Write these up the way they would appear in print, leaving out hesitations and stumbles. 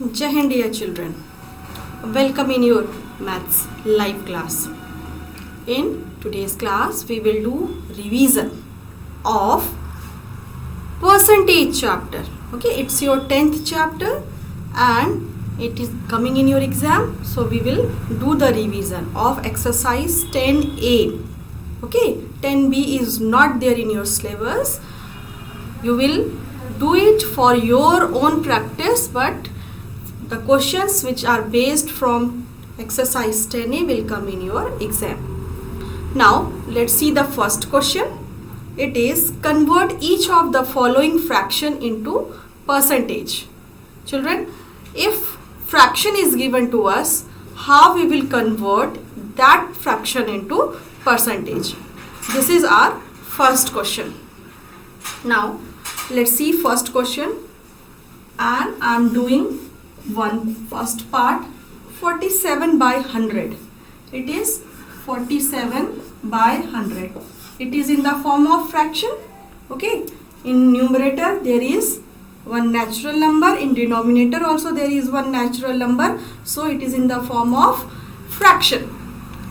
Jai Hind, dear children. Welcome in your maths live class. In today's class, we will do revision of percentage chapter. Okay, it's your 10th chapter and it is coming in your exam. So we will do the revision of exercise 10A. Okay, 10B is not there in your syllabus. You will do it for your own practice, but the questions which are based from exercise 10A will come in your exam. Now let's see the first question. It is convert each of the following fraction into percentage. Children, if fraction is given to us, how we will convert that fraction into percentage? This is our first question. Now let's see first question, and I am doing first part. 47 by 100. It is 47 by 100. It is in the form of fraction. Okay, in numerator there is one natural number, in denominator also there is one natural number, so it is in the form of fraction.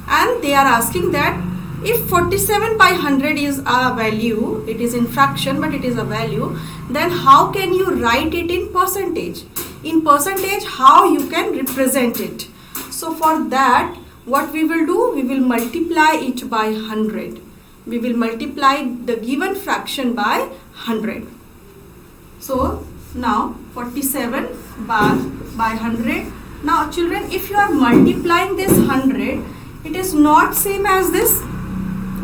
And they are asking that if 47 by 100 is a value, it is in fraction but it is a value, then how can you write it in percentage? In percentage, how you can represent it? So for that, what we will do, we will multiply it by 100. We will multiply the given fraction by 100. So now 47 by 100. Now children, if you are multiplying this 100, it is not same as this.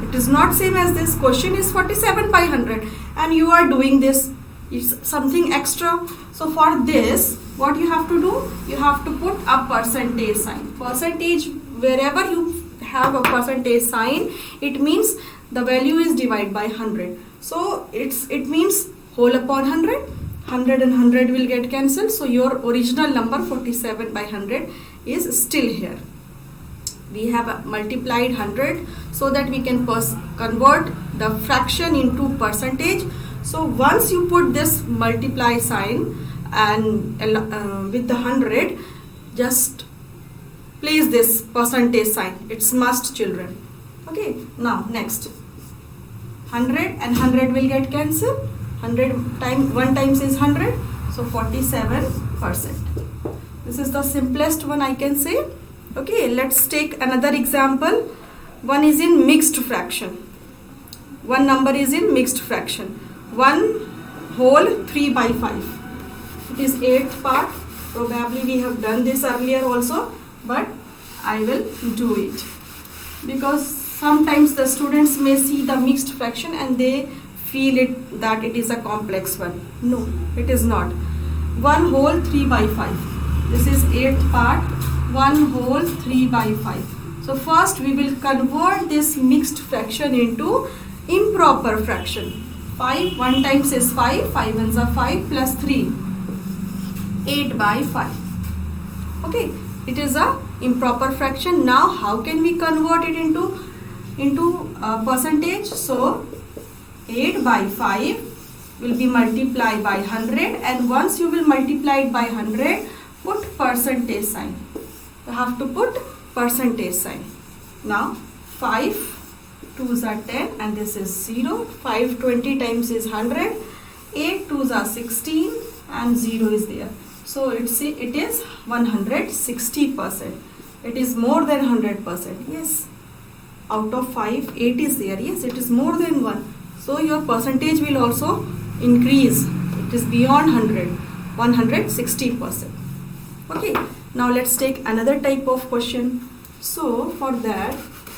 It is not same as this. Question is 47 by 100 and you are doing this. It's something extra. So for this, what you have to do? You have to put a percentage sign. Percentage, wherever you have a percentage sign, it means the value is divided by 100. So it means whole upon 100. 100 and 100 will get cancelled. So your original number 47 by 100 is still here. We have multiplied 100 so that we can convert the fraction into percentage. So once you put this multiply sign and with the 100, just place this percentage sign. It's must, children. Okay, now next 100 and 100 will get cancelled. 100 times 1 times is 100, so 47%. This is the simplest one I can say. Okay, let's take another example. One is in mixed fraction. One number is in mixed fraction. 1 whole 3 by 5. It is 8th part. Probably we have done this earlier also, but I will do it because sometimes the students may see the mixed fraction and they feel it that it is a complex one. No, it is not. 1 whole 3 by 5. This is 8th part. 1 whole 3 by 5. So first we will convert this mixed fraction into improper fraction. 5, 1 times is 5, 5 ones are 5 plus 3, 8 by 5. Okay, it is a improper fraction. Now how can we convert it into percentage? So 8 by 5 will be multiplied by 100, and once you will multiply it by 100, put percentage sign. You have to put percentage sign. Now 5 2s are 10 and this is 0. 5 20 times is 100. 8 2s are 16 and 0 is there. So it is 160%. It is more than 100%. Yes. Out of 5, 8 is there. Yes, it is more than 1. So your percentage will also increase. It is beyond 100. 160%. Okay. Now let's take another type of question. So for that,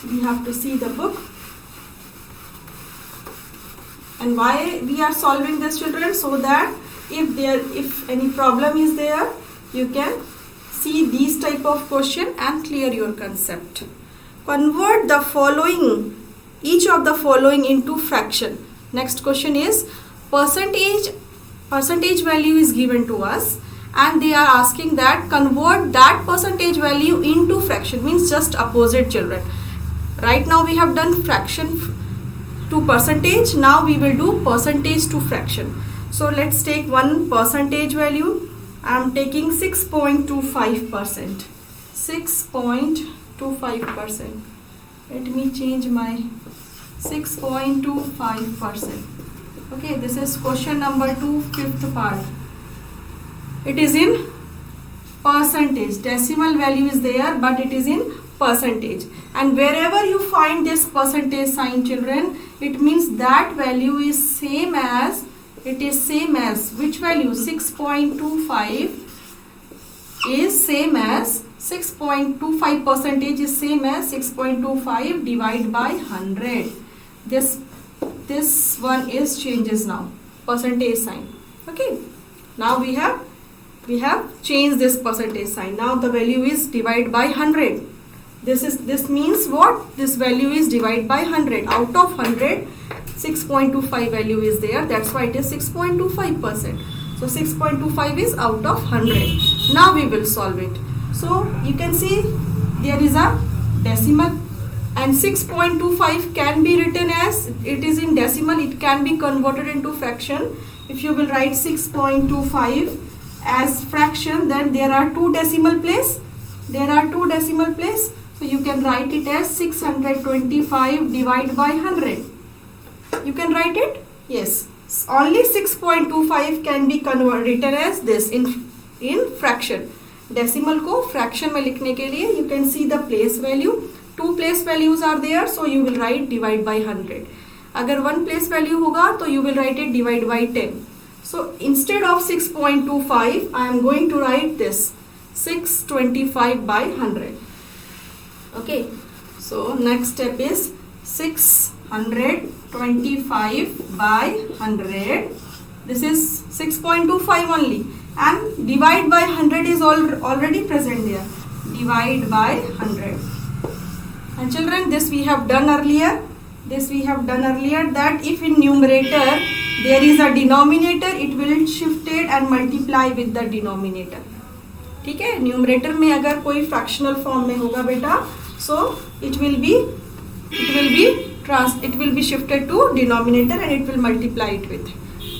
we have to see the book. And why we are solving this, children? So that if any problem is there, you can see these type of question and clear your concept. Convert the following, each of the following into fraction. Next question is percentage value is given to us and they are asking that convert that percentage value into fraction, means just opposite, children. Right now we have done fraction to percentage. Now we will do percentage to fraction. So let's take one percentage value. I am taking 6.25%. 6.25%. Let me change my 6.25%. Okay, this is question number 2, fifth part. It is in percentage. Decimal value is there, but it is in percentage. And wherever you find this percentage sign, children, it means that value is same as, it is same as which value? 6.25 is same as 6.25 percentage is same as 6.25 divided by 100. This one is changes now, percentage sign. Okay, now we have changed this percentage sign. Now the value is divided by 100. This means what? This value is divided by 100. Out of 100, 6.25 value is there. That's why it is 6.25%. So 6.25 is out of 100. Now we will solve it. So you can see there is a decimal, and 6.25 can be written as, it is in decimal, it can be converted into fraction. If you will write 6.25 as fraction, then there are two decimal place. So you can write it as 625 divided by 100. You can write it? Yes. Only 6.25 can be written as this in fraction. Decimal को fraction में लिखने के लिए you can see the place value. Two place values are there, so you will write divide by 100. अगर one place value होगा तो you will write it divide by 10. So instead of 6.25, I am going to write this 625 by 100. Okay. So next step is 625 by 100. This is 6.25 only, and divide by 100 is already present there. Divide by 100. And children, this we have done earlier. That if in numerator there is a denominator, it will shifted and multiply with the denominator. ठीक है, numerator में अगर कोई fractional form में होगा बेटा, so it will be shifted to denominator and it will multiply it with.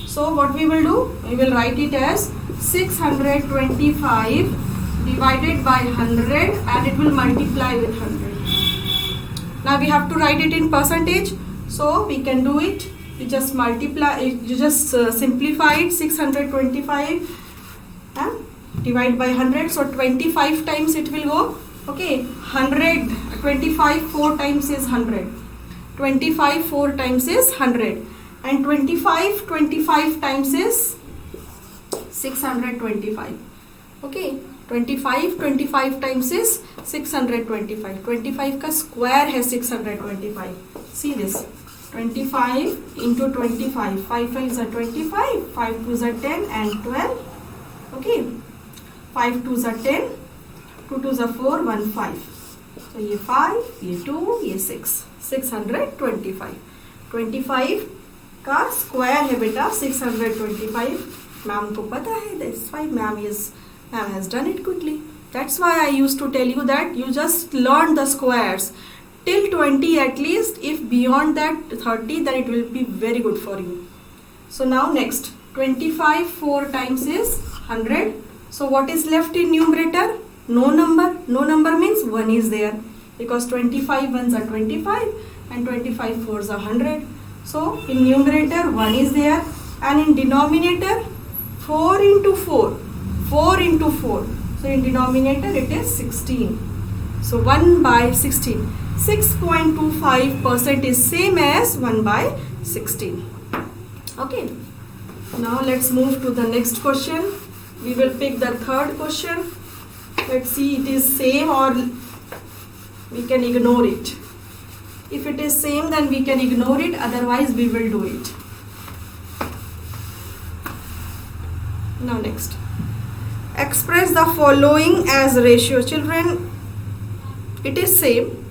So what we will do? We will write it as 625 divided by 100 and it will multiply with 100. Now we have to write it in percentage, so we can do it. You just multiply, you just simplify it. 625 and divide by 100, so 25 times it will go. Okay, 100, 25 4 times is 100. 25 4 times is 100, and 25 times is 625. Okay, 25 times is 625. 25 का square है 625. See this, 25 into 25. 5 5s are 25, 5 2s are 10 and 12. Okay, 5 2s are 10, 2 2s are 4, 1 5. So ये 5, ये 2, ये 6. 625. 25 का square है बेटा 625. Ma'am को पता है, that's why ma'am has done it quickly. That's why I used to tell you that you just learn the squares till 20 at least. If beyond that 30, then it will be very good for you. So now next, 25 4 times is 100. So what is left in numerator? No number. No number means 1 is there, because 25 ones are 25 and 25 4s are 100. So in numerator 1 is there, and in denominator 4 into 4. 4 into 4. So in denominator it is 16. So 1 by 16. 6.25% is same as 1 by 16. Okay. Now let's move to the next question. We will pick the third question. Let's see it is same or we can ignore it. If it is same, then we can ignore it. Otherwise we will do it. Now next. Express the following as ratio. Children, it is same.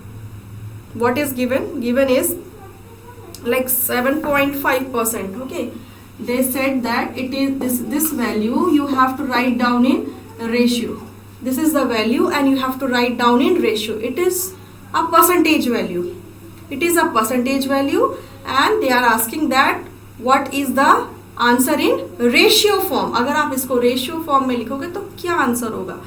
What is given? Given is like 7.5%. Okay. They said that it is this value you have to write down in ratio. This is the value and you have to write down in ratio. It is a percentage value. It is a percentage value, and they are asking that what is the answer in ratio form. अगर आप इसको ratio form में लिखोगे तो क्या answer होगा?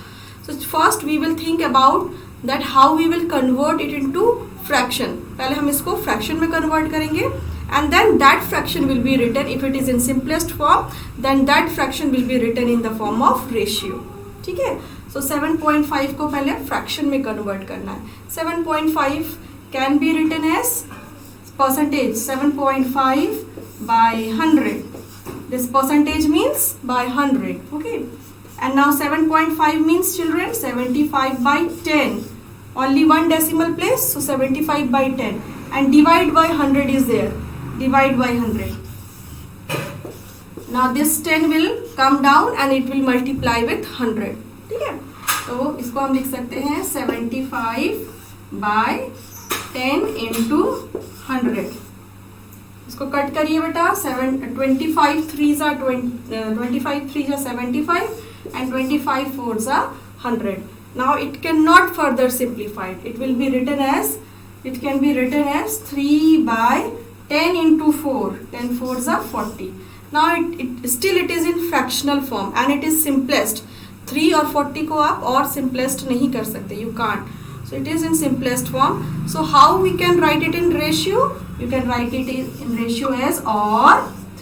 So first we will think about that how we will convert it into fraction. पहले हम इसको फ्रैक्शन में कन्वर्ट करेंगे and then that fraction will be written, if it is in simplest form then that fraction will be written in the form of ratio. ठीक है, so 7.5 को पहले fraction में कन्वर्ट करना है। 7.5 can be written as percentage, 7.5 by 100. This percentage means by 100. Okay, and now 7.5 means children 75 by 10, only one decimal place, so 75 by 10, and divide by 100 is there, divide by 100. Now this 10 will come down and it will multiply with 100. ठीक है, तो इसको हम लिख सकते हैं 75 by 10 into 100. इसको cut करिए बेटा, 25 3s are 75 and 25 4s are 100. Now it cannot further simplified. It will be written as, it can be written as 3 by 10 into 4. 10 4s are 40. Now it is in fractional form and it is simplest. 3 और 40 को आप और simplest नहीं कर सकते. You can't. So it is in simplest form. So how we can write it in ratio? You can write it in ratio as or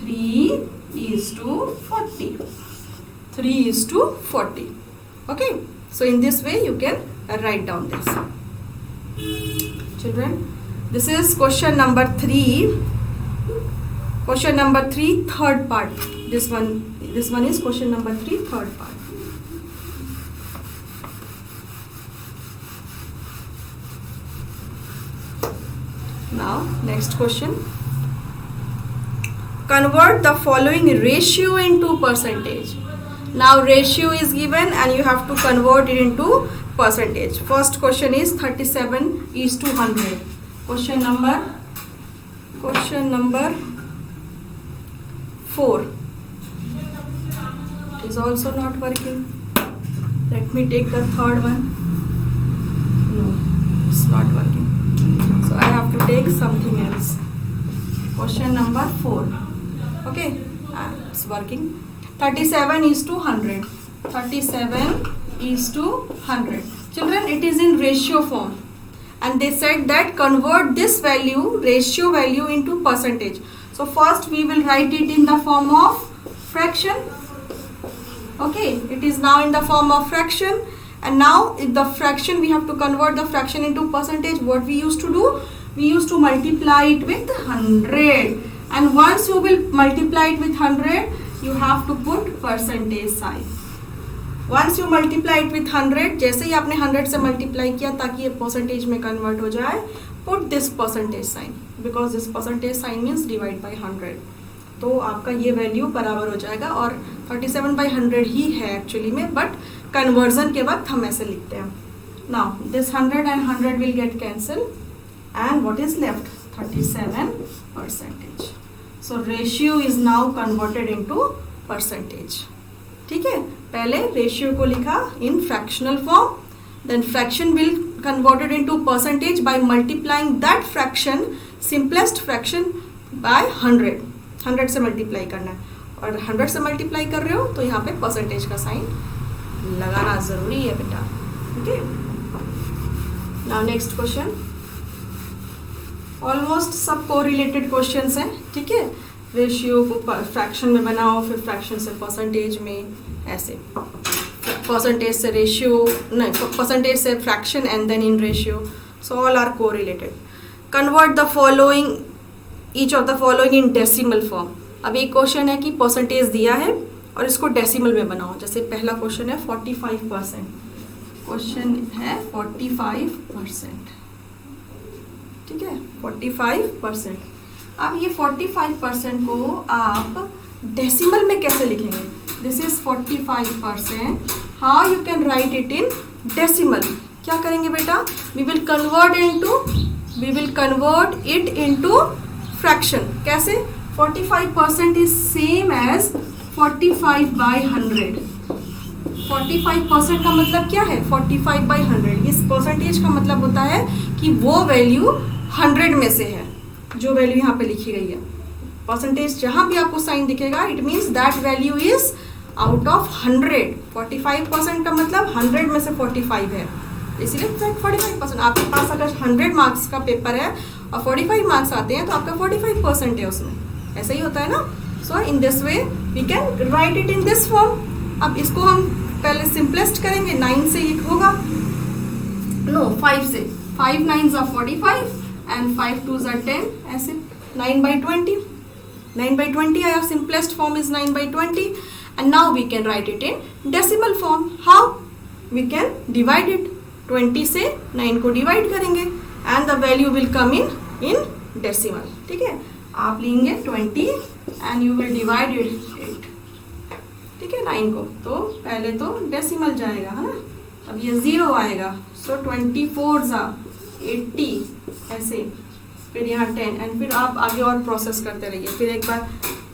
3:40. 3:40. Okay. So in this way you can write down this. Children, this is question number 3. Question number 3, third part. This one is question number 3, third part. Now next question. Convert the following ratio into percentage. Now ratio is given and you have to convert it into percentage. First question is 37:100. Question number 4 is also not working. Let me take the third one. No, it's not working. So I have to take something else. Question number 4. Okay, it's working. 37:100. 37:100. Children, it is in ratio form. And they said that convert this value, ratio value, into percentage. So first we will write it in the form of fraction. Okay, it is now in the form of fraction. And now in the fraction we have to convert the fraction into percentage. What we used to do? We used to multiply it with 100. And once you will multiply it with 100, you have to put percentage sign. Once you multiply it with 100, जैसे ही आपने 100 से multiply किया ताकि ये percentage में convert हो जाए, put this percentage sign, because this percentage sign means divide by 100. तो आपका ये वैल्यू बराबर हो जाएगा और 37/100 ही है एक्चुअली में, बट कन्वर्जन के वक्त हम ऐसे लिखते हैं. Now this 100 and 100 will get cancelled and what is left? 37%. So ratio is now converted into percentage. ठीक है, पहले रेशियो को लिखा in fractional form, then fraction will converted into percentage by multiplying that fraction, simplest fraction, by 100 से multiply करना है. और 100 से मल्टीप्लाई कर रहे हो तो यहाँ पे परसेंटेज का साइन लगाना जरूरी है बेटा. Okay, now next question. Almost सब को रिलेटेड क्वेश्चंस हैं. ठीक है, रेशियो को फ्रैक्शन में बनाओ, फिर फ्रैक्शन से परसेंटेज में, ऐसे परसेंटेज से रेशियो, नहीं परसेंटेज से fraction and then in ratio. So all are को related. Convert the following, each of the following in decimal form. अब एक क्वेश्चन है कि परसेंटेज दिया है और इसको डेसिमल में बनाओ. जैसे पहला क्वेश्चन है 45%. क्वेश्चन है 45%. ठीक है, 45%. अब ये 45% को आप डेसिमल में कैसे लिखेंगे? This is 45%. How you can write it in decimal? क्या करेंगे बेटा? We will convert it into fraction. कैसे? 45% इज सेम एज 45/100. 45% का मतलब क्या है? 45/100. इस परसेंटेज का मतलब होता है कि वो वैल्यू 100 में से है, जो वैल्यू यहाँ पे लिखी गई है. परसेंटेज जहां भी आपको साइन दिखेगा it means that value is out of 100. 45% का मतलब 100 में से 45 है, इसीलिए 45%. आपके पास अगर 100 मार्क्स का पेपर है और 45 मार्क्स आते हैं तो आपका 45% है उसमें. ऐसा ही होता है ना. So in this way we can write it in this form. अब इसको हम पहले सिंपलेस्ट करेंगे. 9 से ये होगा, नो 5 से. 5 9s are 45 and 5 2s are 10. ऐसे 9/20. 9/20 आया. simplest form is 9/20. And now we can write it in decimal form. How? We can divide it. 20 से 9 को divide करेंगे and the value will come in decimal. ठीक है. आप लेंगे 20 and you will divide it. ठीक है 9 को. तो पहले तो decimal जाएगा है ना. अब ये 0 आएगा. So 24s are 80 ऐसे. फिर यहाँ 10 एंड फिर आप आगे और प्रोसेस करते रहिए. फिर एक बार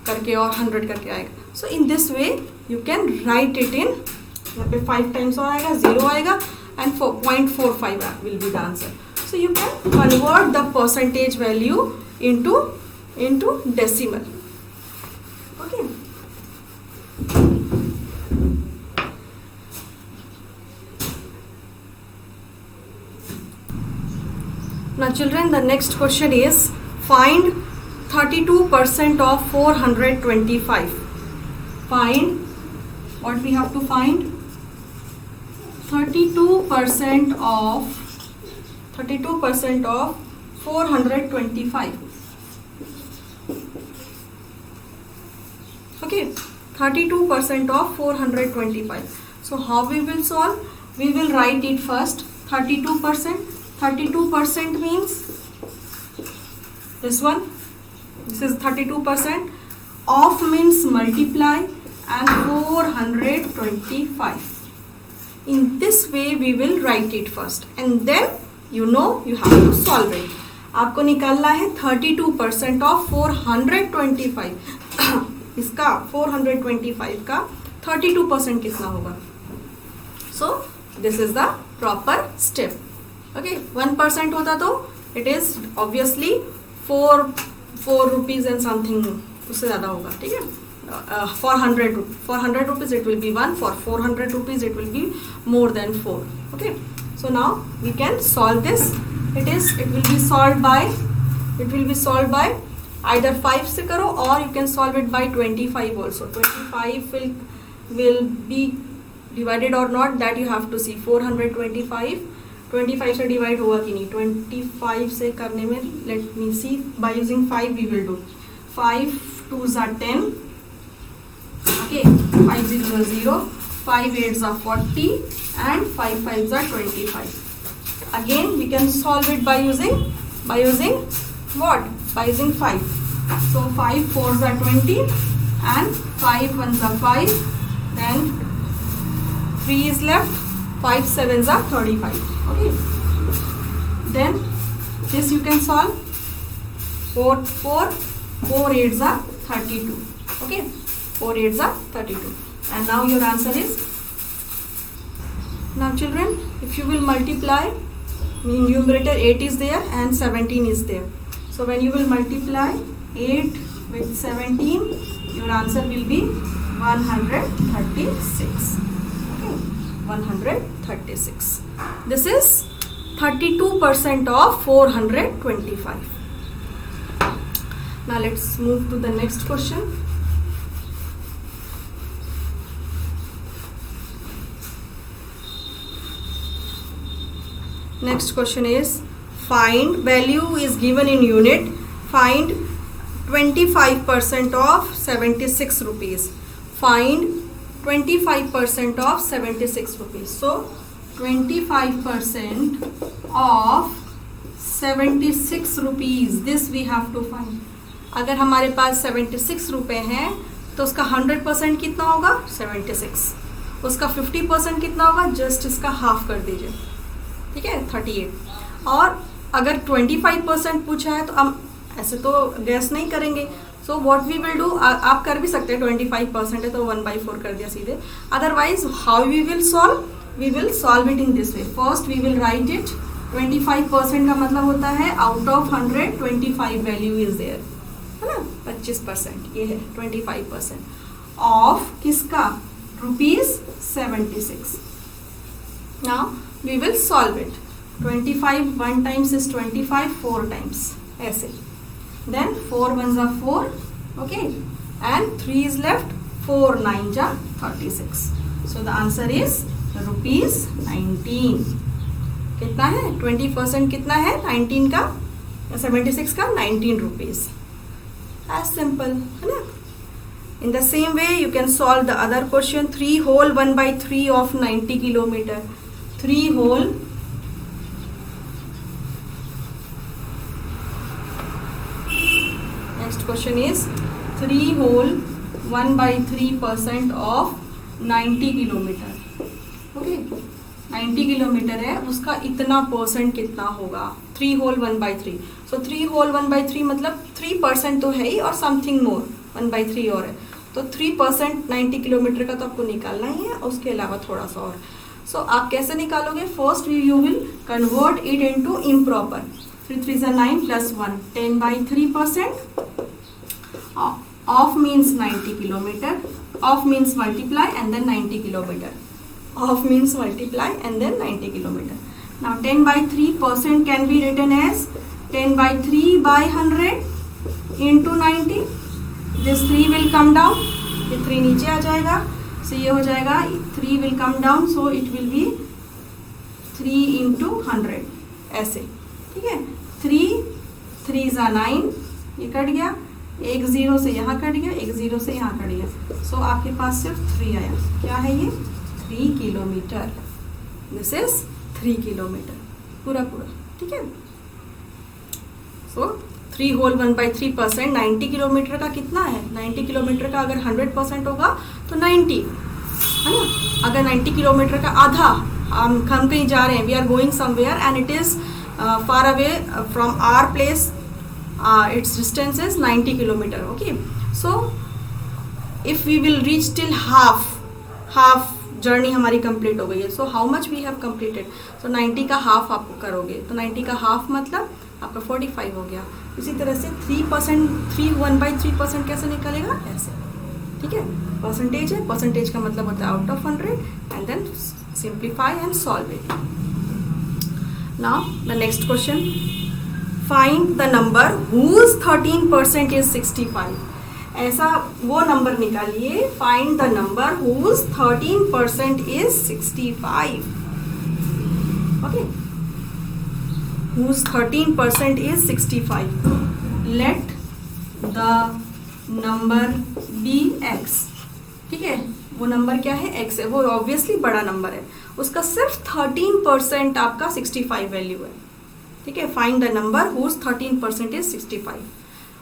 करके और 100 करके आएगा. So in this way you can write it in. यहाँ पे 5 टाइम्स और आएगा, 0 आएगा and 0.45 will be the answer. So you can convert the percentage value into decimal. Okay. Now children, the next question is find 32% of 425. Find what we have to find. 32% of 425. Okay, 32% of 425. So how we will solve? We will write it first. 32%. 32% means this one. This is 32%. Of means multiply and 425. In this way we will write it first and then you have to solve it. आपको निकालना है 32% of 425. इसका 425 का 32% कितना होगा? So this is the proper step. Okay, 1% होता तो it is obviously 4 rupees and something, उससे ज़्यादा होगा. ठीक है. For 100 rupees it will be 1. For 400 rupees it will be more than 4. Okay. So now we can solve this. It will be solved by either 5 से करो or you can solve it by 25 also. 25 will be divided or not, that you have to see. 425 25 से divide होगा कि नहीं. 25 से करने में let me see. By using 5 we will do. 5 2s are 10. Okay. 5 0s are 0. 5 8s are 40 and 5 5s are 25. Again we can solve it by using what? By using 5. So 5 4s are 20 and 5 1s are 5. Then 3 is left. 5 7s are 35. Okay. Then this you can solve. 4 8s are 32. Okay. 4 8s are 32. And now your answer is. Now children, if you will multiply, in numerator 8 is there and 17 is there. So when you will multiply 8 with 17, your answer will be 136. 136. This is 32% of 425. Now let's move to the next question. Next question is find, value is given in unit. Find 25% of 76 rupees. Find 25% of 76 rupees. So 25% of 76 rupees, this we have to find. अगर हमारे पास 76 रुपए हैं तो उसका 100% कितना होगा? 76. उसका 50% कितना होगा? जस्ट इसका हाफ कर दीजिए. ठीक है, 38. और अगर 25% पूछा है तो हम ऐसे तो गैस नहीं करेंगे. So what we will do, आप कर भी सकते हैं. 25% है तो 1/4 कर दिया सीधे. Otherwise how we will solve? We will solve it in this way. First we will write it. 25% का मतलब होता है out of 100 25 value is there, है ना. 25%, ये है 25% ऑफ किसका, ₹76. Now we will solve it. 25 1 times is 25, 4 times ऐसे. Then 4 1s are 4, okay, and 3 is left, 4 9s are 36. So the answer is ₹19. कितना है 20% कितना है 19 का, 76 का 19 rupees. As simple है ना. In the same way you can solve the other question. 3 whole 1/3 of 90 kilometer. 3 whole next question is 3 whole 1/3% of 90 kilometer. Okay, 90 kilometre है, उसका इतना परसेंट कितना होगा. 3 whole 1/3. So 3 whole 1/3 मतलब 3% तो है ही और समथिंग मोर 1/3 और है. तो 3% 90 किलोमीटर का तो आपको निकालना ही है, उसके अलावा थोड़ा सा और. सो आप कैसे निकालोगे, first you will convert it into improper. 3 3 is 9 plus 1, 10/3%. Off means 90 kilometer. Off means multiply and then 90 kilometer. Off means multiply and then 90 kilometer. Now 10/3% can be written as 10/3/100 into 90. This 3 will come down. ये 3 नीचे आ जाएगा. So ये हो जाएगा 3 will come down. So it will be 3 into 100 ऐसे. ठीक है. 3 3s are 9. ये कट गया. एक 0 से यहाँ कट गया, एक 0 से यहाँ कट गया. सो आपके पास सिर्फ 3 आया. क्या है ये 3 किलोमीटर. दिस इज 3 किलोमीटर पूरा पूरा. ठीक है. सो 3 whole 1/3% 90 किलोमीटर का कितना है, 90 किलोमीटर का अगर 100% होगा तो 90 है ना. अगर 90 किलोमीटर का आधा, हम कहीं जा रहे हैं, we are going somewhere and it is far away from our place, its distance is 90 kilometer. Okay, so if we will reach till half journey हमारी complete हो गई है. So how much we have completed? So 90 का half आप करोगे तो 90 का half मतलब आपका 45 हो गया. इसी तरह से 3% 1/3% कैसे निकलेगा, ऐसे. ठीक है. परसेंटेज है, परसेंटेज का मतलब होता है out of 100 and then simplify and solve it. Now the next question. Find the number whose 13% is 65. ऐसा वो नंबर निकालिए. Find the number whose 13% is 65. Okay. Whose 13% is 65. Let the number be x. ठीक है. वो number क्या है, x है. वो ऑब्वियसली बड़ा नंबर है. उसका सिर्फ 13% आपका 65 वैल्यू है. ठीक है. Find the number whose 13% is 65.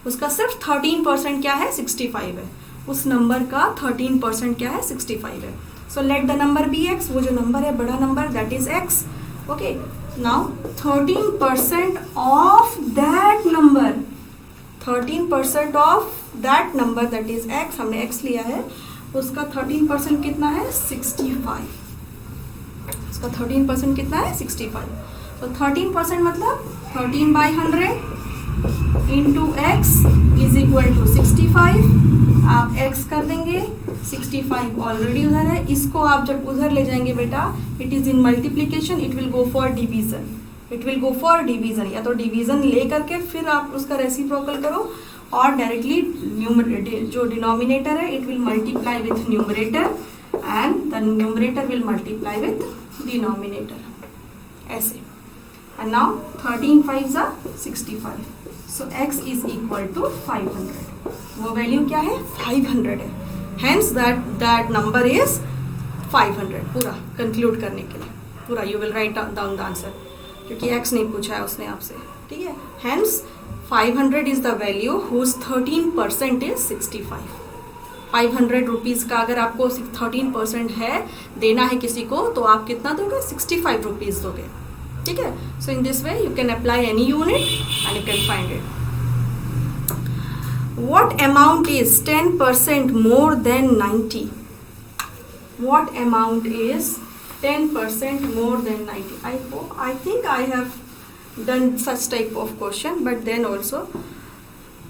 उसका सिर्फ 13% क्या है, 65 है. उस नंबर का 13% क्या है, 65 है. So let the number be X. वो जो नंबर है बड़ा number, that is X. Okay. Now 13% of that number, 13% of that number that is X, हमने एक्स लिया है. उसका 13% कितना है, 65. उसका 13% कितना है, 65. तो 13% मतलब 13/100 into X is equal to 65. आप x कर देंगे. 65 ऑलरेडी उधर है. इसको आप जब उधर ले जाएंगे बेटा, it is in multiplication, it will go for division. It will go for division. या तो डिवीजन ले करके फिर आप उसका रेसिप्रोकल करो, और डायरेक्टली जो डिनोमिनेटर है it will multiply with numerator and the numerator will multiply with denominator, ऐसे. And now 13 5s are 65. So x is equal to 500. वो वैल्यू क्या है, 500 है. Hence that number is 500. पूरा कंक्लूड करने के लिए पूरा you will write down the answer, क्योंकि x नहीं पूछा है उसने आपसे. ठीक है. Hence 500 is the value whose 13% is 65. 500 rupees का अगर आपको 13% है देना है किसी को, तो आप कितना दोगे, 65 रुपीज़ दोगे. ठीक है. So in this way you can apply any unit and you can find it. What amount is 10% more than 90? What amount is 10% more than 90? I think I have done such type of question, but then also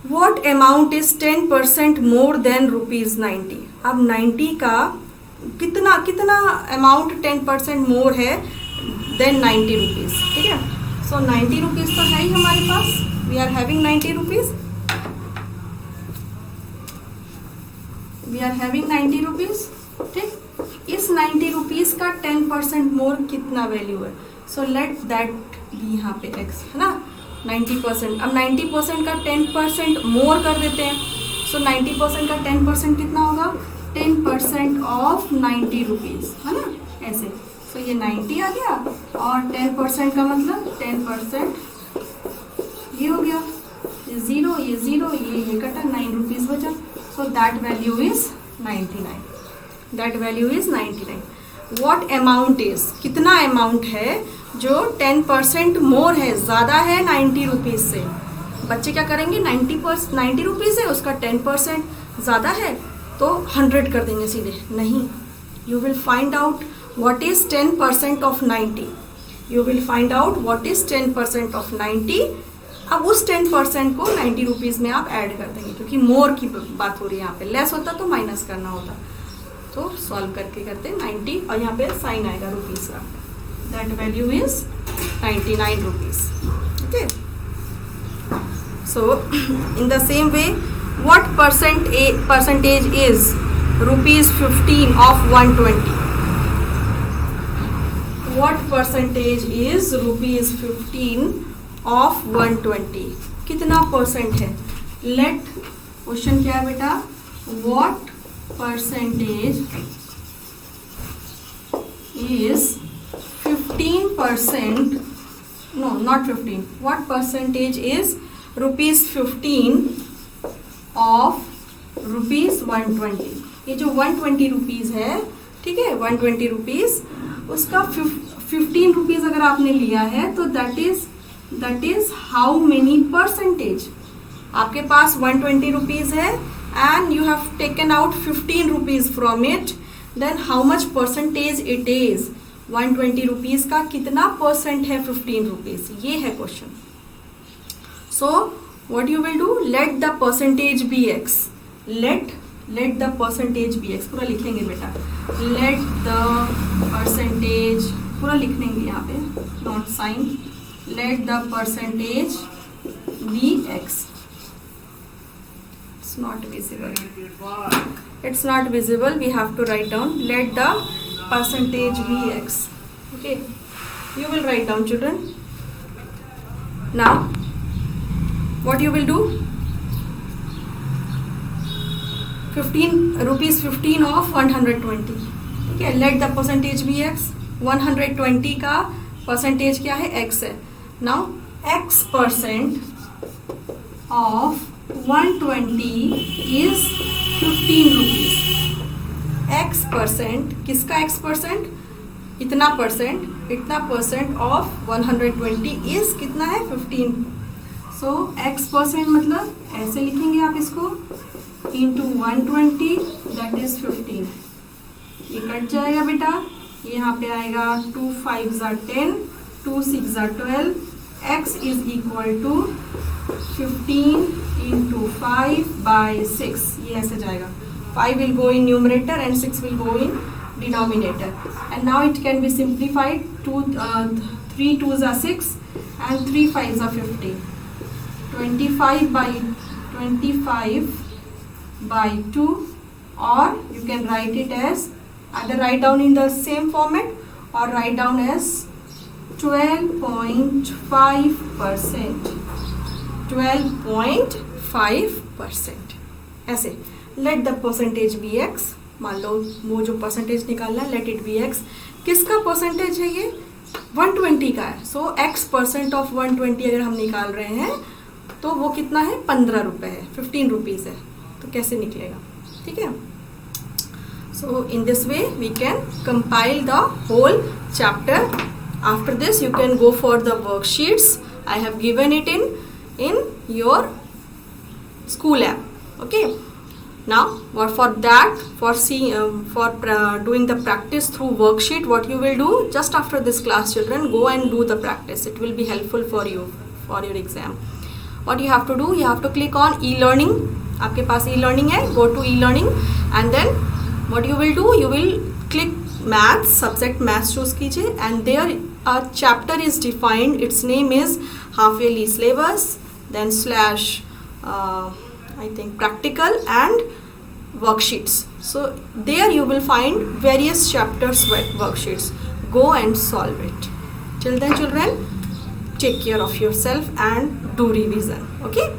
What amount is 10% more than ₹90? अब 90 का कितना कितना amount 10% मोर है then 90 rupees, ठीक है। सो 90 rupees तो है ही हमारे पास, we are having 90 rupees, we are having 90 rupees, ठीक। इस 90 रुपीज़ का 10% मोर कितना वैल्यू है? सो लेट दैट भी यहाँ पे x है ना, 90%। अब 90% का 10% मोर कर देते हैं। सो 90% का 10% कितना होगा? 10% ऑफ 90 रुपीज़, है ना, ऐसे। सो ये 90 आ गया और 10% का मतलब 10% ये हो गया, ये ज़ीरो, ये ज़ीरो, ये कटा, 9 रुपीज़ बचा। So that value is 99, that value is 99। What amount is, कितना अमाउंट है जो 10% मोर है, ज़्यादा है 90 रुपीज़ से। बच्चे क्या करेंगे, 90 रुपीज़ है, उसका 10% ज़्यादा है तो 100 कर देंगे सीधे। नहीं, you will find out what is 10% of 90, you will find out what is 10% of 90। अब उस 10% को 90 रुपीज़ में आप ऐड कर देंगे, क्योंकि मोर की बात हो रही है यहाँ पे, लेस होता तो माइनस करना होता। तो सॉल्व करके करते 90 और यहाँ पे साइन आएगा रुपीज़ का, that value is 99 rupees, okay. So in the same way, what percentage is ₹15 of 120? What percentage is ₹15 of 120? कितना परसेंट है? लेट, क्वेश्चन क्या है बेटा, what percentage is 15%, no not 15, what percentage is ₹15 of ₹120? ये जो 120 rupees है, ठीक है, 120 रुपीज़, उसका 15 रुपीज़ अगर आपने लिया है तो that is how many percentage? आपके पास 120 रुपीज़ है and you have taken out 15 rupees from it, then how much percentage it is? 120 rupees का कितना परसेंट है 15 रुपीज़? ये है question. So what you will do, let the percentage be x, let the percentage be x, पूरा लिखेंगे बेटा, let the percentage, पूरा लिख देंगे यहाँ पे, not sign, let the percentage be x, it's not visible, it's not visible, we have to write down, let the percentage be x, okay, you will write down children. Now what you will do, 15 of 120, ठीक है, let the percentage be x, 120 का percentage क्या है? x है। now x% of 120 is 15 rupees. x% किसका x%? इतना percent, इतना percent of 120 is कितना है? 15। सो x% मतलब ऐसे लिखेंगे आप इसको, इंटू 120 दैट इज 15। ये कट जाएगा बेटा, यहाँ पे आएगा 2 5 = 10, 2 6 = 12, x is equal to 15 into 5/6, ये ऐसे जाएगा। 5 will go in numerator and 6 will go in denominator, and now it can be simplified. 3 2s are 6 and 3 5s are 15. 25/2, or you can write it as, either write down in the same format or write down as 12.5%, 12.5% ऐसे। Let the percentage be X, मान लो वो जो percentage निकालना है, let it be X. किसका percentage है ये? 120 का है। सो x% ऑफ 120 अगर हम निकाल रहे हैं तो वो कितना है? 15 रुपये है, 15 रुपीज़ है। तो कैसे निकलेगा? ठीक है। So in this way we can compile the whole chapter. After this you can go for the worksheets. I have given it in your school app. Okay. Now for that, for doing the practice through worksheet, what you will do just after this class, children, go and do the practice. It will be helpful for you for your exam. what you have to do, you have to click on e-learning. आपके पास e-learning है, go to e-learning and then what you will do, you will click maths, subject maths choose कीजिए and there a chapter is defined, its name is half yearly syllabus, then slash I think practical and worksheets. So there you will find various chapters worksheets. Go and solve it. Till then children, take care of yourself and do revision. Okay.